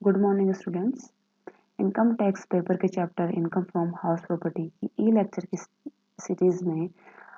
Good morning students. Income tax paper के chapter income from house property की e lecture की series में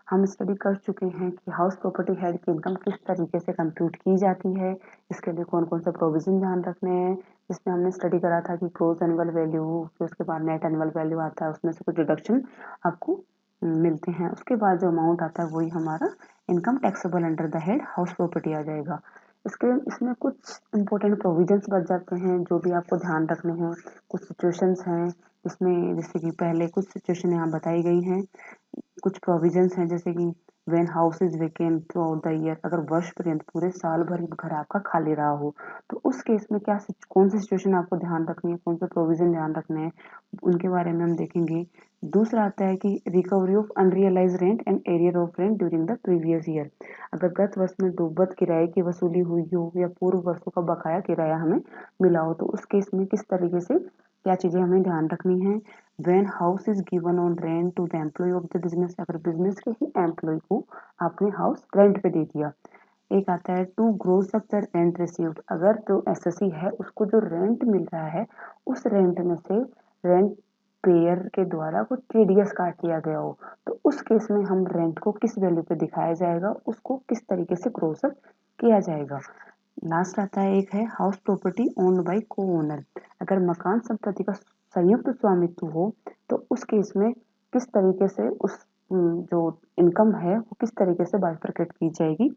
हम स्टडी कर चुके हैं कि हाउस प्रॉपर्टी हेड की इनकम किस तरीके से कंप्यूट की जाती है, इसके लिए कौन कौन से प्रोविजन ध्यान रखने हैं। इसमें हमने स्टडी करा था कि ग्रोस एनुअल वैल्यू, फिर उसके बाद नेट एनुअल वैल्यू आता है, उसमें से कुछ डिडक्शन आपको मिलते हैं। उसके बाद जो अमाउंट आता है वही हमारा income taxable under the head house property आ जाएगा। इसमें कुछ इंपॉर्टेंट प्रोविजंस बच जाते हैं जो भी आपको ध्यान रखने हैं। कुछ सिचुएशंस हैं इसमें, जैसे कि पहले कुछ सिचुएशन यहाँ बताई गई हैं। कुछ प्रोविजंस हैं जैसे कि when house is vacant through out the year, अगर वर्ष पर्यंत पूरे साल भर घर आपका खाली रहा हो तो उस केस में कौन सी सिचुएशन आपको ध्यान रखनी है, कौन सा प्रोविजन ध्यान रखना है, उनके बारे में हम देखेंगे। दूसरा आता है कि recovery of unrealise rent and arrear of rent during the previous year, अगर गत वर्ष में डूबत किराए की वसूली हुई हो या पूर्व वर्षों का बकाया किराया हमें मिला हो तो उस केस में किस तरीके से क्या चीजें हमें ध्यान रखनी है। When house is given on rent to the employ of the business, अगर बिजनेस के ही एम्प्लॉय को आपने हाउस रेंट पे दे दिया। एक आता है to gross up the rent received, अगर जो एसएससी है उसको जो रेंट मिल रहा है उस रेंट में से रेंट पेयर के द्वारा कुछ टीडीएस काट लिया गया हो तो उस केस में हम रेंट को किस वैल्यू पे दिखाया जाएगा, उसको किस तरीके से ग्रोस अप किया जाएगा। लास्ट आता है एक है हाउस प्रॉपर्टी ओन्ड बाय को ओनर, अगर मकान संपत्ति का संयुक्त स्वामित्व हो तो उस केस में किस तरीके से उस जो इनकम है वो किस तरीके से बाइफरकेट की जाएगी,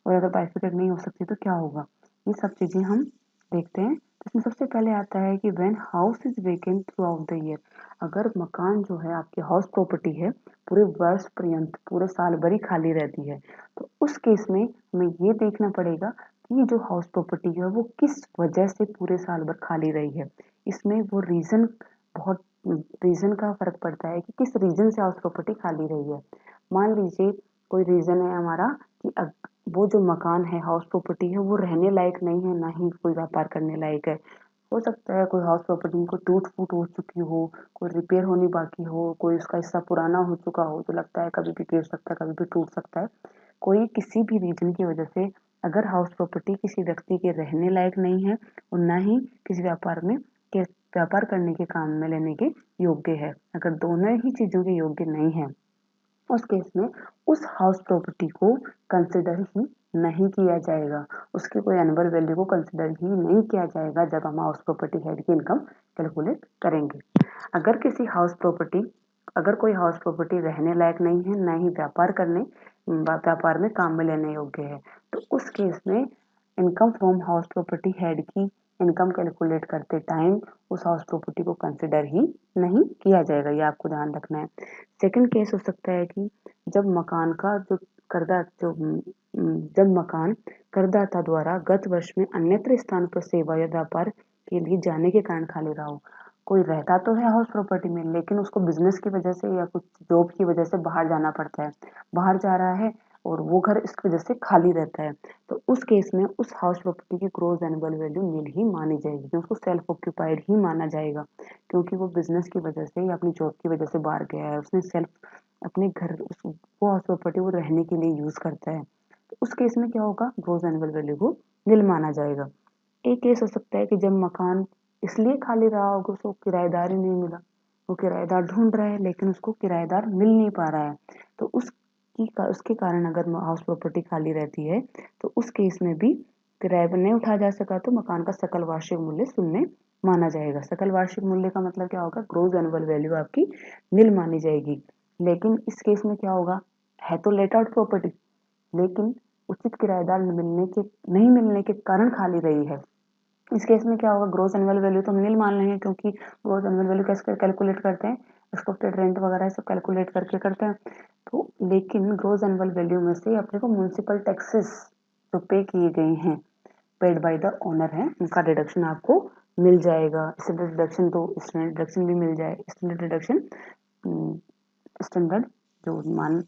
और अगर बाइफरकेट नहीं हो सकती तो क्या होगा। ये सब चीजें हम देखते हैं। इसमें सबसे पहले आता है कि when house is vacant through out the year, अगर मकान जो है आपकी हाउस प्रॉपर्टी है पूरे वर्ष पर्यंत पूरे साल भर ही खाली रहती है तो उस केस में हमें ये देखना पड़ेगा कि जो हाउस प्रॉपर्टी है वो किस वजह से पूरे साल भर खाली रही है। इसमें वो रीजन बहुत रीजन का फर्क पड़ता है कि किस रीजन से हाउस प्रॉपर्टी खाली रही है। मान लीजिए कोई रीजन है हमारा कि वो जो मकान है हाउस प्रॉपर्टी है वो रहने लायक नहीं है, ना ही कोई व्यापार करने लायक है। हो सकता है कोई हाउस प्रॉपर्टी को टूट फूट हो चुकी हो, कोई रिपेयर होनी बाकी हो, कोई उसका हिस्सा पुराना हो चुका हो तो लगता है कभी भी गिर सकता है, कभी भी टूट सकता है। कोई किसी भी रीजन की वजह से अगर हाउस प्रॉपर्टी किसी व्यक्ति के रहने लायक नहीं है और ना ही किसी व्यापार करने के काम में लेने के योग्य है, अगर दोनों ही चीजों के योग्य नहीं है उस केस में उस हाउस प्रॉपर्टी को कंसिडर ही नहीं किया जाएगा, उसके कोई एनुअल वैल्यू को कंसिडर ही नहीं किया जाएगा जब हम हाउस प्रॉपर्टी हेड की इनकम कैलकुलेट करेंगे। अगर किसी हाउस प्रॉपर्टी अगर कोई हाउस प्रॉपर्टी रहने लायक नहीं है, ना ही व्यापार में काम में लेने योग्य है तो उस केस में income from house property head की इनकम कैलकुलेट करते टाइम उस हाउस प्रॉपर्टी को कंसिडर ही नहीं किया जाएगा, ये आपको ध्यान रखना है। सेकंड केस हो सकता है कि जब मकान का जो करदा जो जब मकान करदाता द्वारा गत वर्ष में अन्यत्र स्थान पर सेवा या व्यापार के लिए जाने के कारण खाली रहा हो। कोई रहता तो है हाउस प्रॉपर्टी में लेकिन उसको बिजनेस की वजह से या कुछ जॉब की वजह से बाहर जाना पड़ता है, बाहर जा रहा है और वो घर इस वजह से खाली रहता है तो उस केस में उस हाउस प्रॉपर्टी की ग्रोस एनुअल वैल्यू नील ही मानी जाएगी, उसको सेल्फ ऑक्यूपाइड ही माना जाएगा क्योंकि वो बिजनेस की वजह से या अपनी जॉब की वजह से बाहर गया है, उसने सेल्फ अपने घर वो हाउस प्रॉपर्टी वो रहने के लिए यूज करता है तो उस केस में क्या होगा, ग्रोस एनुअल वैल्यू को नील माना जाएगा। एक केस हो सकता है कि जब मकान इसलिए खाली रहा होगा उसको किराएदार ही नहीं मिला, वो किराएदार ढूंढ रहा है लेकिन उसको किराएदार मिल नहीं पा रहा है तो उसके कारण अगर हाउस प्रॉपर्टी खाली रहती है तो उस केस में भी किराए पर नहीं उठाया जा सका तो मकान का सकल वार्षिक मूल्य शून्य माना जाएगा। सकल वार्षिक मूल्य का मतलब क्या होगा, ग्रोस एनुअल वैल्यू आपकी नील मानी जाएगी। लेकिन इस केस में क्या होगा, है तो लेट आउट प्रॉपर्टी लेकिन उचित किराएदार नहीं मिलने के कारण खाली रही है। इस केस में क्या होगा, ग्रोस एनुअल वैल्यू तो हम नील मान लेंगे क्योंकि ग्रोस एनुअल वैल्यू कैसे कैलकुलेट करते हैं, एक्सपेक्टेड रेंट वगैरह सब कैलकुलेट करके करते हैं तो लेकिन ग्रोस एनुअल वैल्यू में से अपने को म्युनिसिपल टैक्सेस जो पे किए गए हैं पेड बाय द ओनर है उनका डिडक्शन आपको मिल जाएगा। स्टैंडर्ड डिडक्शन तो स्टैंडर्ड डिडक्शन भी मिल जाए, स्टैंडर्ड डिडक्शन स्टैंडर्ड जो मान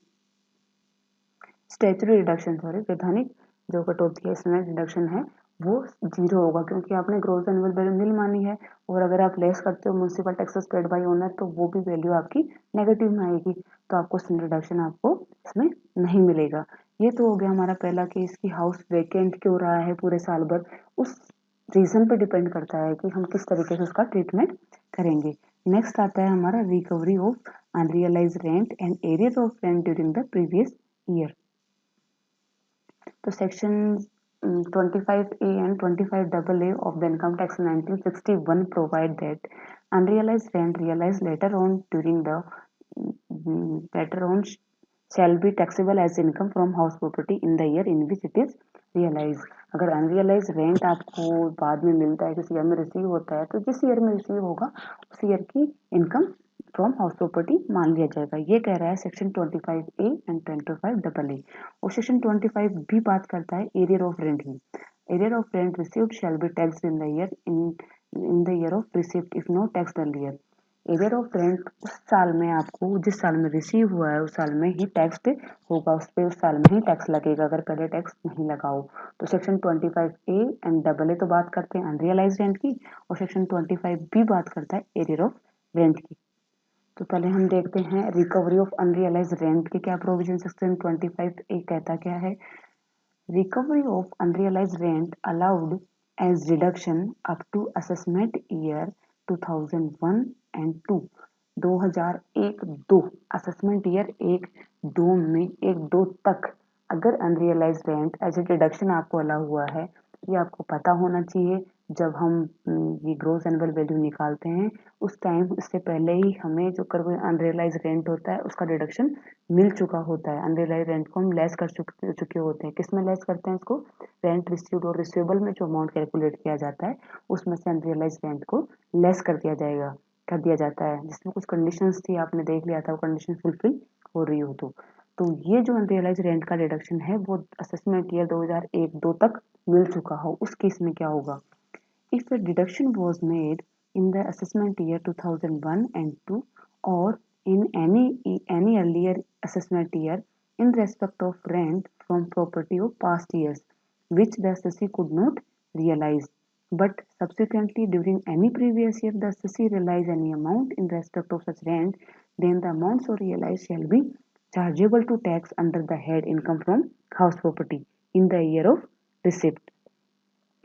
स्टैचुरी डिडक्शन सॉरी वैधानिक जो कटौती है स्टैंडर्ड डिडक्शन है वो जीरो होगा क्योंकि आपने ग्रोस एनुअल वैल्यू नील मानी है और अगर आप लेस करते हो municipal taxes paid by owner तो वो भी वैल्यू आपकी नेगेटिव में आएगी तो आपको स्टैंडर्ड डिडक्शन आपको इसमें नहीं मिलेगा। ये तो हो गया हमारा पहला केस कि हाउस वेकेंट क्यों रहा है पूरे साल भर, उस रीजन पे डिपेंड करता है कि हम किस तरीके से उसका ट्रीटमेंट करेंगे। नेक्स्ट आता है हमारा recovery of unrealise rent and arrear of rent during the previous year. तो section 25A and 25AA of the Income Tax 1961 provide that unrealized rent realized later on shall be taxable as income from house property in the year in which it is realized। अगर unrealise rent आपको बाद में मिलता है, किसी year में receive होता है, तो जिस ईयर में रिसीव होगा उस ईयर की इनकम फ्रॉम हाउस प्रॉपर्टी मान लिया जाएगा। ये कह रहा है सेक्शन 25A एंड 25AA। और सेक्शन 25 भी बात करता है एरियर ऑफ रेंट की। Arrear of rent received shall be taxed in the year in the year of received if not taxed earlier. Arrear of rent उस साल में आपको जिस साल में रिसीव हुआ है उस साल में ही टैक्स होगा, उस पर उस साल में ही टैक्स लगेगा अगर पहले टैक्स नहीं लगा हो। तो सेक्शन 25A एंड AA तो बात करते हैं अनरियलाइज रेंट की, और सेक्शन 25 भी बात करता है एरियर ऑफ रेंट की। तो पहले हम देखते हैं रिकवरी ऑफ अनरियलाइज रेंट के क्या प्रोविजन। सेक्शन 25A कहता क्या है? Recovery of unrealise rent allowed as deduction up to assessment year 2001 and 2 2001-2 assessment year 1-2 तक अगर unrealise rent as a deduction आपको अलाउ हुआ है। ये आपको पता होना चाहिए। जब हम ये ग्रॉस एनुअल वैल्यू निकालते हैं उस टाइम इससे पहले ही हमें जो अनरियलाइज रेंट होता है उसका डिडक्शन मिल चुका होता है। अनरियलाइज रेंट को हम लेस कर चुके होते हैं। किस में लेस करते हैं इसको? रेंट रिसीव्ड और रिसीवेबल में जो अमाउंट कैलकुलेट किया जाता है उसमें से अनरियलाइज रेंट को लेस कर दिया जाता है, जिसमें कुछ कंडीशंस थी आपने देख लिया था, वो कंडीशन फुलफिल हो रही हो तो ये जो अनरियलाइज रेंट का डिडक्शन है वो असेसमेंट ईयर 2001-2 तक मिल चुका हो, उस केस में क्या होगा? If a deduction was made in the assessment year 2001 and 2 or in any earlier assessment year in respect of rent from property of past years which the assessee could not realize, but subsequently during any previous year the assessee realize any amount in respect of such rent, then the amount so realized shall be chargeable to tax under the head income from house property in the year of receipt।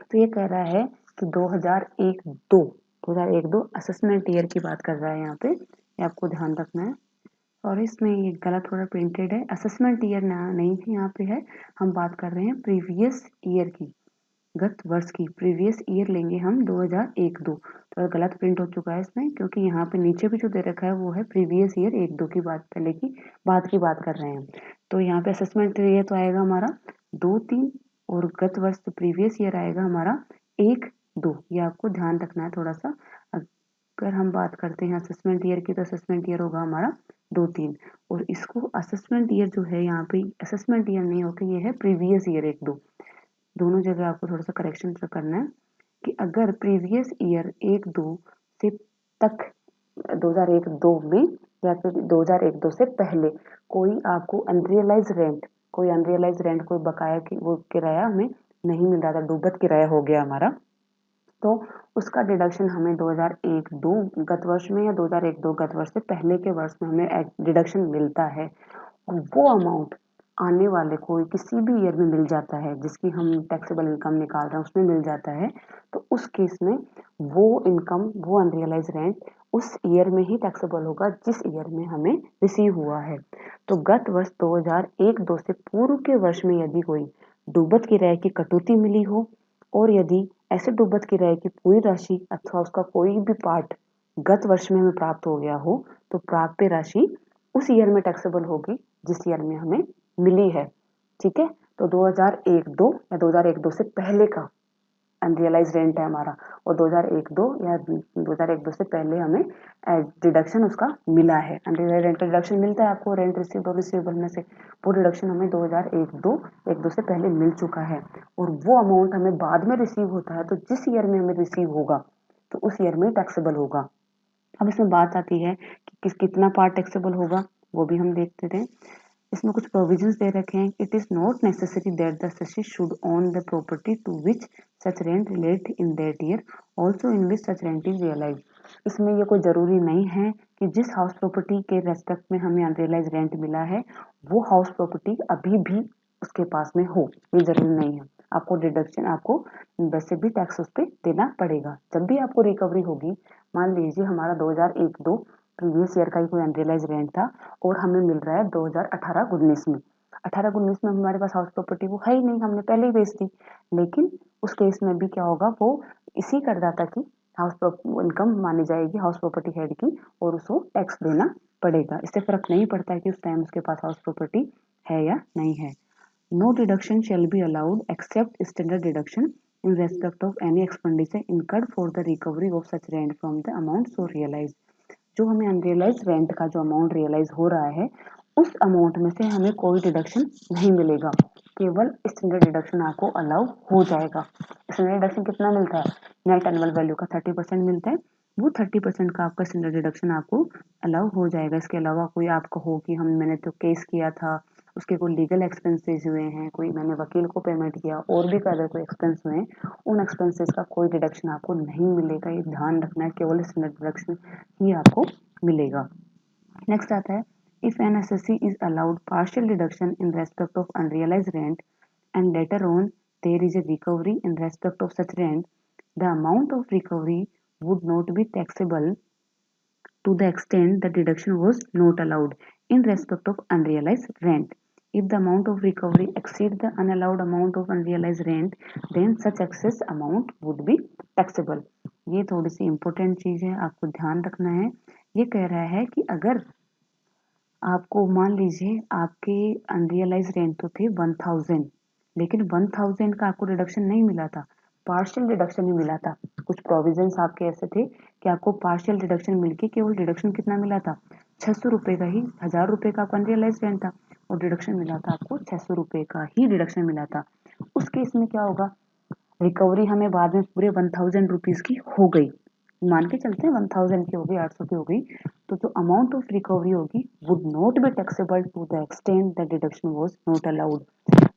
तो ये कह रहा है कि 2001-2 assessment year की बात कर रहा है यहाँ पे, ये आपको ध्यान रखना है। और इसमें ये गलत थोड़ा प्रिंटेड है, असेसमेंट ईयर नहीं थी यहाँ पे है, हम बात कर रहे हैं प्रीवियस ईयर की, गत वर्ष की। प्रीवियस ईयर लेंगे हम 2001-2, तो गलत प्रिंट हो चुका है इसमें, क्योंकि यहाँ पे नीचे भी जो दे रखा है वो है प्रीवियस ईयर 1-2 की बात, पहले की बात कर रहे हैं। तो यहाँ पे असेसमेंट ईयर तो आएगा हमारा 2-3 और गत वर्ष तो प्रीवियस ईयर आएगा हमारा 1-2। ये आपको ध्यान रखना है थोड़ा सा। अगर हम बात करते हैं असेसमेंट ईयर की तो असेसमेंट ईयर होगा हमारा 2-3, और इसको असेसमेंट ईयर जो है यहाँ पे असेसमेंट ईयर नहीं होकर ये है प्रीवियस ईयर 1-2। दोनों जगह आपको थोड़ा सा करेक्शन करना है कि अगर प्रीवियस ईयर 1-2 से तक 2001-2 में या फिर 2001-2 से पहले कोई आपको अनरियलाइज रेंट कोई बकाया की वो किराया हमें नहीं मिल रहा था, डूबत किराया हो गया हमारा, तो उसका डिडक्शन हमें 2001-2 गत वर्ष में या 2001-2 गत वर्ष से पहले के वर्ष में हमें डिडक्शन मिलता है। वो अमाउंट आने वाले कोई किसी भी ईयर में मिल जाता है जिसकी हम टैक्सेबल इनकम निकाल रहे हैं उसमें मिल जाता है, तो उस केस में वो इनकम वो अनरियलाइज रेंट उस ईयर में ही टैक्सेबल होगा जिस ईयर में हमें रिसीव हुआ है। तो गत वर्ष 2001-2 से पूर्व के वर्ष में यदि कोई डूबत किराए की कटौती मिली हो और यदि ऐसे डूबत किराए की पूरी राशि अथवा उसका कोई भी पार्ट गत वर्ष में हमें प्राप्त हो गया हो तो प्राप्त राशि उस ईयर में टैक्सेबल होगी जिस ईयर में हमें मिली है। ठीक है, तो 2001-2 या 2001-2 से पहले का अनरियलाइज रेंट है हमारा, और 2001-2 या 2001-2 से पहले हमें डिडक्शन उसका मिला है। अनरियलाइज रेंट का डिडक्शन मिलता है आपको रेंट रिसीव्ड और रिसीवेबल में से, वो डिडक्शन हमें 2001-2 से पहले मिल चुका है, और वो अमाउंट हमें बाद में रिसीव होता है, तो जिस ईयर में हमें रिसीव होगा तो उस ईयर में टैक्सेबल होगा। अब इसमें बात आती है कि कितना पार्ट टैक्सेबल होगा, वो भी हम देखते थे। इसमें कुछ प्रोविजंस दे रखे हैं। It is not necessary that the assessee should own the property to which such rent relate in that year also in which such rent is realise. इसमें ये कोई जरूरी नहीं है कि जिस हाउस प्रॉपर्टी के रेस्पेक्ट में हमें अनरियलाइज रेंट मिला है वो हाउस प्रॉपर्टी अभी भी उसके पास में हो, ये जरूरी नहीं है। आपको डिडक्शन, आपको वैसे भी टैक्स उस पर देना पड़ेगा। जब भी आपको रिकवरी होगी, मान लीजिए हमारा 2001-2 प्रीवियस ईयर का ही कोई अनरियलाइज रेंट था और हमें मिल रहा है 2018-19 में। 18-19 में हमारे पास हाउस प्रॉपर्टी वो है ही नहीं, हमने पहले ही बेच दी। लेकिन उस केस में भी क्या होगा, वो इसी करदाता की हाउस इनकम मानी जाएगी हाउस प्रॉपर्टी हेड की, और उसको टैक्स देना पड़ेगा। इससे फर्क नहीं पड़ता है कि उस टाइम उसके पास हाउस प्रॉपर्टी है या नहीं है। No deduction shall be allowed except standard deduction in respect of any expenditure incurred for the recovery of such rent from the amount so realized। जो हमें अनरियलाइज रेंट का जो अमाउंट रियलाइज हो रहा है, उस अमाउंट में से हमें कोई डिडक्शन नहीं मिलेगा, केवल स्टैंडर्ड डिडक्शन आपको अलाउ हो जाएगा। स्टैंडर्ड डिडक्शन कितना मिलता है, नेट एनुअल वैल्यू का 30% मिलता है, वो 30% का आपका स्टैंडर्ड डिडक्शन आपको अलाउ हो जाएगा। इसके अलावा कोई आपको हो कि मैंने तो केस किया था, उसके कोई लीगल एक्सपेंसेस हुए हैं, कोई मैंने वकील को पेमेंट किया, और भी अदर कोई एक्सपेंस हुए हैं, उन एक्सपेंसेस का कोई डिडक्शन आपको नहीं मिलेगा। ये ध्यान रखना है, केवल स्टैंडर्ड डिडक्शन ही आपको मिलेगा। नेक्स्ट आता है, if an assessee is allowed partial deduction in respect of unrealise rent and later on there is a recovery in respect of such rent, the amount of recovery would not be taxable to the extent the deduction was not allowed in respect of unrealized rent. If the amount of recovery exceeds the unallowed amount of unrealized rent, then such excess amount would be taxable। ये थोड़ी सी important चीज है, आपको ध्यान रखना है। ये कह रहा है कि अगर आपको मान लीजिए आपके अनरियलाइज रेंट तो थे 1000, लेकिन 1000 का आपको डिडक्शन नहीं मिला था, पार्शियल डिडक्शन ही मिला था। कुछ प्रोविजंस आपके ऐसे थे कि आपको पार्शियल डिडक्शन मिलके केवल डिडक्शन कितना मिला था, 600 रुपए का ही, 1000 रुपए का आपका अनरियलाइज रेंट था और डिडक्शन मिला था आपको 600 रुपए का ही डिडक्शन मिला था। उस केस में क्या होगा, रिकवरी हमें बाद में पूरे 1000 रुपीज की हो गई, मान के चलते हैं 1000 की हो गई, 800 की हो गई, तो जो अमाउंट ऑफ रिकवरी होगी would not be taxable to the extent that deduction was not allowed.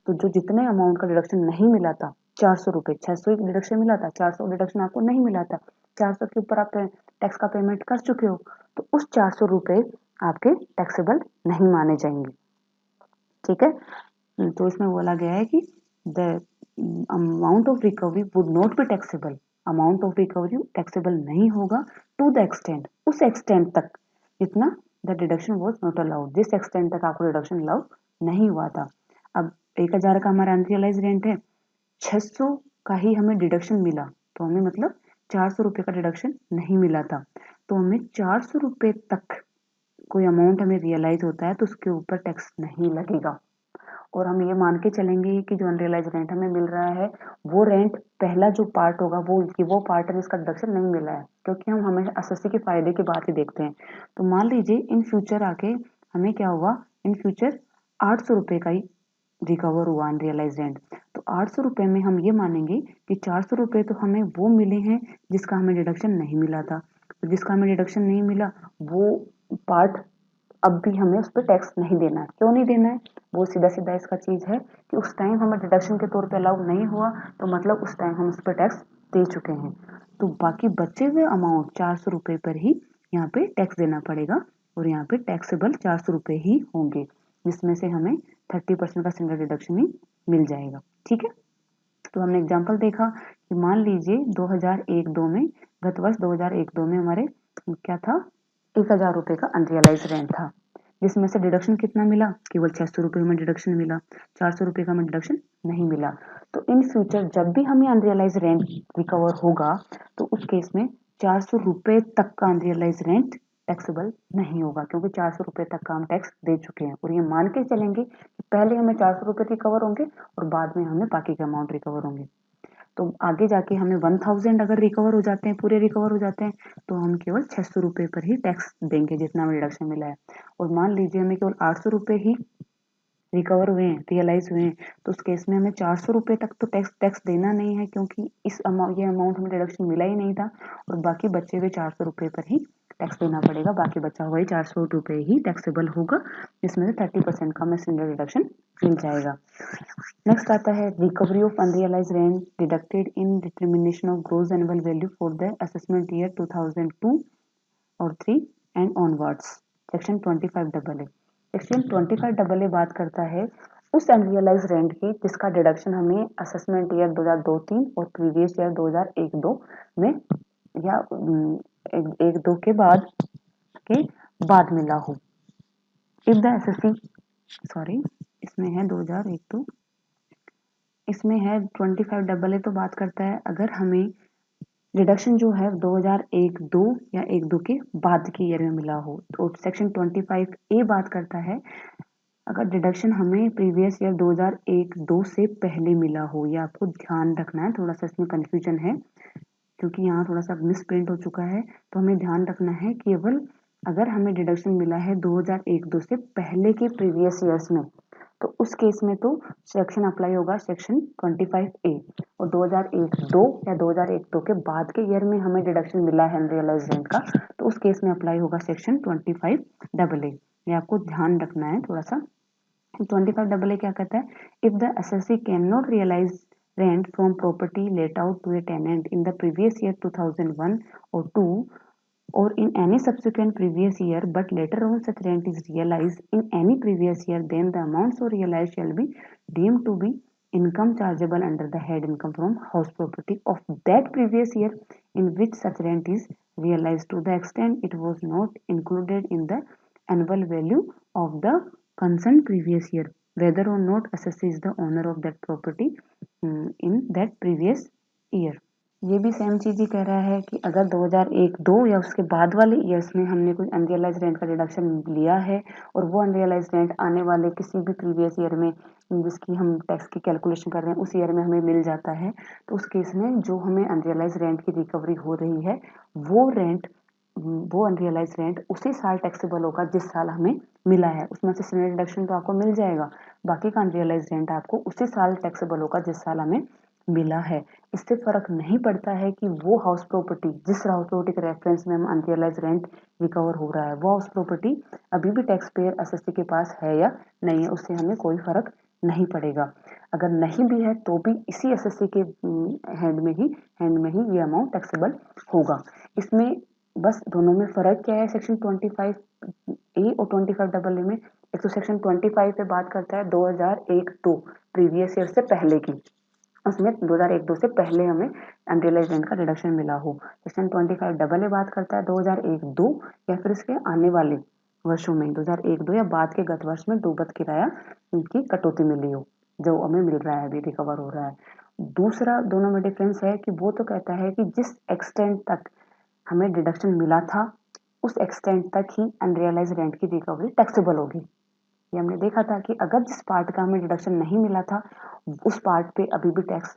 तो जो जितने अमाउंट का डिडक्शन नहीं मिला था, 400 रुपए, 600 का डिडक्शन मिला था, 400 डिडक्शन आपको नहीं मिला था, 400 के ऊपर आप टैक्स का पेमेंट कर चुके हो, तो उस 400 रुपए आपके टैक्सेबल नहीं माने जाएंगे। ठीक है, तो इसमें बोला गया है कि the amount of recovery would not be taxable, amount of recovery taxable नहीं होगा टू द एक्सटेंट, उस एक्सटेंट तक जितना the deduction was not allowed, जिस एक्सटेंट तक आपको डिडक्शन अलाउ नहीं हुआ था। अब 1000 का हमारा अनरियलाइज रेंट है, 600 का ही हमें डिडक्शन मिला, तो हमें मतलब 400 रुपए का डिडक्शन नहीं मिला था, तो हमें 400 रुपए तक कोई अमाउंट हमें रियलाइज होता है तो उसके ऊपर टैक्स नहीं लगेगा। और हम ये मान के चलेंगे कि जो अनरियलाइज रेंट हमें मिल रहा है, वो रेंट पहला जो पार्ट होगा वो पार्ट है जिसका डिडक्शन नहीं मिला है, क्योंकि हम हमेशा एसएससी के फायदे की बात ही देखते हैं। तो मान लीजिए इन फ्यूचर आके हमें क्या हुआ, इन फ्यूचर 800 रुपए का ही रिकवर हुआ अनरियलाइज रेंट, तो 800 रुपए में हम ये मानेंगे कि 400 रुपए तो हमें वो मिले हैं जिसका हमें डिडक्शन नहीं मिला था, तो जिसका हमें डिडक्शन नहीं मिला वो पार्ट अब भी हमें उस पर टैक्स नहीं देना है। क्यों नहीं देना है, वो सीधा सीधा इसका चीज है कि उस टाइम हमें डिडक्शन के तौर पे अलाउ नहीं हुआ, तो मतलब उस टाइम हम उस पर टैक्स दे चुके हैं, तो बाकी बचे हुए अमाउंट 400 रुपए पर ही यहाँ पे टैक्स देना पड़ेगा, और यहाँ पे टैक्सेबल 400 रुपए ही होंगे, जिसमें से हमें 30% का सिंगल डिडक्शन ही मिल जाएगा। ठीक है, तो हमने एग्जाम्पल देखा कि मान लीजिए 2001-2 में, गत वर्ष 2001-2 में हमारे क्या था, 1000 रुपए का अनरियलाइज रेंट था, जिसमें से डिडक्शन कितना मिला, केवल 600 रुपए में डिडक्शन मिला, 400 रुपए का हमें डिडक्शन नहीं मिला। तो इन फ्यूचर जब भी हमें अनरियलाइज रेंट रिकवर होगा, तो उस केस में 400 रुपए तक का अनरियलाइज रेंट टैक्सेबल नहीं होगा, क्योंकि 400 रुपए तक का हम टैक्स दे चुके हैं, और ये मान के चलेंगे कि पहले हमें 400 रुपए रिकवर होंगे और बाद में हमें बाकी के अमाउंट रिकवर होंगे। तो आगे जाके हमें 1000 अगर रिकवर हो जाते हैं, पूरे रिकवर हो जाते हैं, तो हम केवल 600 रुपए पर ही टैक्स देंगे जितना हमें डिडक्शन मिला है। और मान लीजिए हमें केवल 800 रुपए ही रिकवर हुए हैं, रियलाइज हुए हैं, तो उस केस में हमें 400 रुपए तक तो टैक्स देना नहीं है, क्योंकि ये अमाउंट हमें डिडक्शन मिला ही नहीं था, और बाकी बचे हुए 400 रुपए पर ही टैक्स देना पड़ेगा, बाकी बचा हुआ ही 400 रुपए ही टैक्सेबल होगा, जिसमें से 30% का हमें सिंगल डिडक्शन मिल जाएगा। नेक्स्ट आता है, recovery of unrealise rent deducted in determination of gross annual value for the assessment year 2002 और 3 and onwards. Section 25AA। Section 25AA बात करता है उस अनरियलाइज रेंट की जिसका डिडक्शन हमें असेसमेंट ईयर 2002-3 और प्रीवियस ईयर 2001-2 में या 1-2 के बाद मिला हो। इफ द एसएससी सॉरी इसमें है 2001-2, इसमें है 25AA तो बात करता है अगर हमें डिडक्शन जो है 2001-2 या 1-2 के बाद के ईयर में मिला हो। तो सेक्शन 25A बात करता है अगर डिडक्शन हमें प्रीवियस ईयर 2001-2 से पहले मिला हो। ये आपको ध्यान रखना है, थोड़ा सा इसमें कंफ्यूजन है क्योंकि यहाँ थोड़ा सा मिस प्रिंट हो चुका है, तो हमें ध्यान रखना है केवल अगर हमें डिडक्शन मिला है 2001-2 से पहले के प्रीवियस ईयर्स में, तो उस केस में तो सेक्शन अप्लाई होगा सेक्शन 25A। और 2001-2 या 2001-2 के बाद के ईयर में हमें डिडक्शन मिला है अनरियलाइज रेंट का, तो उस केस में अप्लाई होगा सेक्शन 25AA। ये आपको ध्यान रखना है थोड़ा सा। 25AA क्या कहता है, if the assessee can not realise rent from property let out to a tenant in the previous year 2001 or 2 or in any subsequent previous year but later on such rent is realized in any previous year, then the amount so realized shall be deemed to be income chargeable under the head income from house property of that previous year in which such rent is realized to the extent it was not included in the annual value of the concerned previous year, whether or not assessee is the owner of that property in that previous year. ये भी same चीज ही कह रहा है कि अगर 2001-2 या उसके बाद वाले ईयर्स में हमने कोई अनरियलाइज रेंट का डिडक्शन लिया है और वो अनरियलाइज रेंट आने वाले किसी भी प्रीवियस ईयर में जिसकी हम टैक्स की कैलकुलेशन कर रहे हैं उस ईयर में हमें मिल जाता है, तो उस केस में जो हमें अनरियलाइज रेंट की रिकवरी हो रही है वो अनरियलाइज रेंट उसी साल टैक्सेबल होगा जिस साल हमें मिला है। उसमें से स्टैंडर्ड डिडक्शन तो आपको मिल जाएगा, बाकी का अनरियलाइज रेंट आपको उसी साल टैक्सेबल होगा जिस साल हमें मिला है। इससे फर्क नहीं पड़ता है कि वो हाउस प्रॉपर्टी जिस हाउस प्रॉपर्टी के रेफरेंस में हम अनरियलाइज रेंट रिकवर हो रहा है वो हाउस प्रॉपर्टी अभी भी टैक्स पेयर एसएससी के पास है या नहीं है, उससे हमें कोई फर्क नहीं पड़ेगा। अगर नहीं भी है तो भी इसी एसएससी के हैंड में ही ये अमाउंट टैक्सेबल होगा। इसमें बस दोनों में फर्क क्या है सेक्शन 25A और 25AA में। एक तो सेक्शन 25 पे बात करता है 2001-2 प्रीवियस ईयर से पहले की, उसमें 2001-2 से पहले हमें अनरियलाइज रेंट का डिडक्शन मिला हो। सेक्शन 25AA बात करता है 2001-2 या फिर इसके आने वाले वर्षों में 2001-2 या बाद के गत वर्ष में डूबत किराया की कटौती मिली हो जो हमें मिल रहा है अभी रिकवर हो रहा है। दूसरा दोनों में डिफरेंस है कि वो तो कहता है कि जिस एक्सटेंट तक हमें डिडक्शन मिला था उस एक्सटेंट तक ही अनरियलाइज रेंट की रिकवरी टैक्सेबल होगी। ये हमने देखा था कि अगर जिस पार्ट का हमें डिडक्शन नहीं मिला था उस पार्ट पे अभी भी टैक्स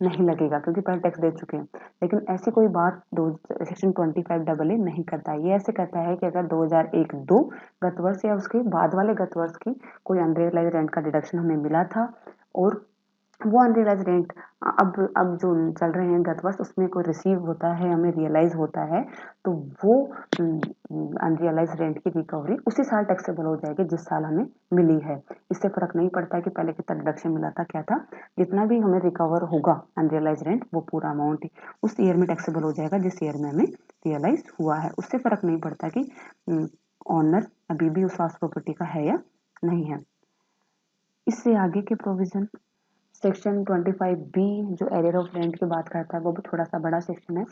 नहीं लगेगा क्योंकि पहले टैक्स दे चुके हैं। लेकिन ऐसी कोई बात सेक्शन 25AA नहीं करता। ये ऐसे कहता है कि अगर 2001-2 गत वर्ष या उसके बाद वाले गत वर्ष की कोई अनरियलाइज रेंट का डिडक्शन हमें मिला था और वो अनरियलाइज रेंट अब जो चल रहे हैं गत वर्ष उसमें कोई रिसीव होता है हमें रियलाइज होता है, तो वो अनरियलाइज रेंट की रिकवरी उसी साल टैक्सेबल हो जाएगी जिस साल हमें मिली है। इससे फर्क नहीं पड़ता है कि पहले कितना डिडक्शन मिला था क्या था, जितना भी हमें रिकवर होगा अनरियलाइज रेंट वो पूरा अमाउंट उस ईयर में टैक्सेबल हो जाएगा जिस ईयर में हमें रियलाइज हुआ है। उससे फर्क नहीं पड़ता कि ऑनर अभी भी उस हाउस प्रॉपर्टी का है या नहीं है। इससे आगे के प्रोविजन सेक्शन 25B जो एरियर ऑफ रेंट की बात करता है वो भी थोड़ा सा बड़ा सेक्शन है।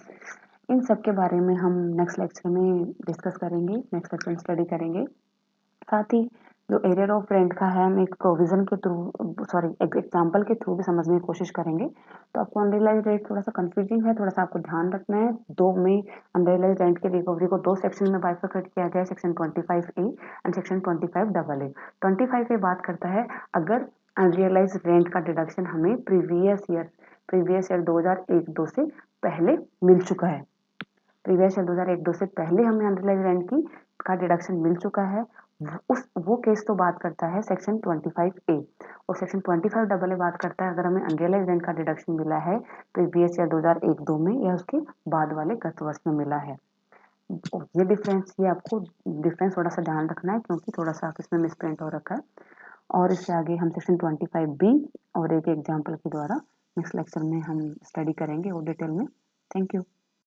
इन सब के बारे में हम नेक्स्ट लेक्चर में डिस्कस करेंगे, नेक्स्ट लेक्चर में स्टडी करेंगे। साथ ही जो एरियर ऑफ रेंट का है हम एक प्रोविजन के थ्रू एक एग्जाम्पल के थ्रू भी समझने की कोशिश करेंगे। तो आपको अनरियलाइज रेंट थोड़ा सा कंफ्यूजिंग है, थोड़ा सा आपको ध्यान रखना है। दो में अनरियलाइज रेंट की रिकवरी को दो सेक्शन में बाइफरकेट किया गया है, section 25A and section 25AA। 25A बात करता है अगर अनरियलाइज रेंट का डिडक्शन हमें प्रीवियस ईयर 2001-2 से पहले मिल चुका है। प्रीवियस ईयर 2001-2 से पहले हमें अनरियलाइज रेंट का डिडक्शन मिल चुका है, वो केस तो बात करता है सेक्शन 25A। और सेक्शन 25AA बात करता है अगर हमें अनरियलाइज रेंट का डिडक्शन मिला है प्रीवियस ईयर 2001-2 में या उसके बाद वाले गत वर्ष में मिला है। ये आपको डिफरेंस थोड़ा सा ध्यान रखना है क्योंकि थोड़ा सा इसमें मिसप्रिंट हो रखा है। और इससे आगे हम सेक्शन 25B और एक एग्जाम्पल के द्वारा नेक्स्ट लेक्चर में हम स्टडी करेंगे और डिटेल में। Thank you.